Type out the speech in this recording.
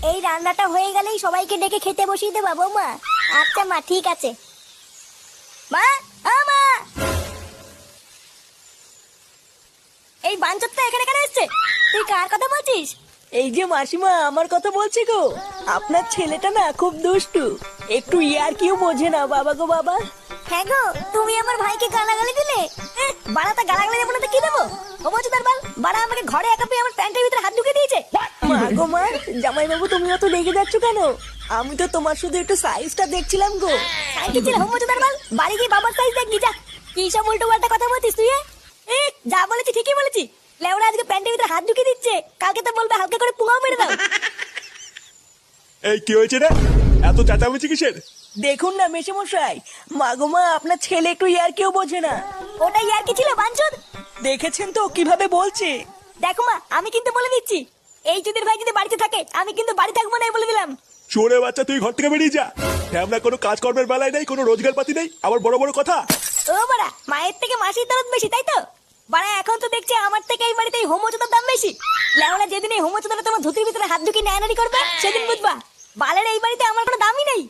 এই রান্নাটা হয়ে গেলেই সবাইকে ডেকে খেতে বসিয়ে দেবা বৌমা। আচ্ছা মা, ঠিক আছে। মা, মা, এই বাঞ্চতটা এখানে কেন এসছে? তুই কার কথা বলছিস? এই যে মাসিমা, আমার কথা বলছি গো। আপনার ছেলেটা না খুব দুষ্টু, একটু ইয়ার কিউ বোঝে না। বাবা গো বাবা। হ্যাঁ গো, তুমি আমার ভাইকে গালাগালি দিলে। বাড়াটা গালাগালি দেবো না তো কি দেবো? ও বলছো তার বাল, বাড়া আমাকে ঘরে একা পেয়ে আমার প্যান্টের ভিতরে হাত ঢুকে দিয়েছে। মা গো মা, জামাই বাবু তুমি অত রেগে যাচ্ছ কেন? আমি তো তোমার শুধু একটু সাইজটা দেখছিলাম গো। সাইকেল ছিল হোম তার বাল, বাড়ি গিয়ে বাবার সাইজ দেখবি যা। কি সব উল্টো পাল্টা কথা বলছিস তুই? যা বলেছি ঠিকই বলেছি। লেওরা আজকে প্যান্টের ভিতরে হাত ঢুকে দিচ্ছে, কালকে তো বলবে হালকা করে পুঙাও মেরে দাও। এই কি হয়েছে রে? এত চেঁচামেচি কিসের? দেখুন না মেশামশাই, মা গো মা, আপনার ছেলে একটু ইয়ার কিউ বোঝে না। ওটাই আর কি ছিল বাঞ্চুদ? দেখেছেন তো কিভাবে বলছে। দেখো মা, আমি কিন্তু বলে দিচ্ছি, এই চুদির ভাই যদি বাড়িতে থাকে আমি কিন্তু বাড়ি থাকবো না, বলে দিলাম। চোরে বাচ্চা, তুই ঘর থেকে বেরিয়ে যা। আমরা কোনো কাজকর্মের বেলায় নেই, কোনো রোজগার পাতি নেই, আবার বড় বড় কথা। ও বাড়া, মায়ের থেকে মাসির দরদ বেশি, তাই তো? বাড়া এখন তো দেখছি আমার থেকে এই বাড়িতে হোমোচোদার দাম বেশি। লেওরা যেদিন এই হোমোচোদাটা তোমার ধুতির ভিতরে হাত ঢুকিয়ে নেয়ানারি করবে সেদিন বুঝবা বালের এই বাড়িতে আমার কোনো দামই নেই।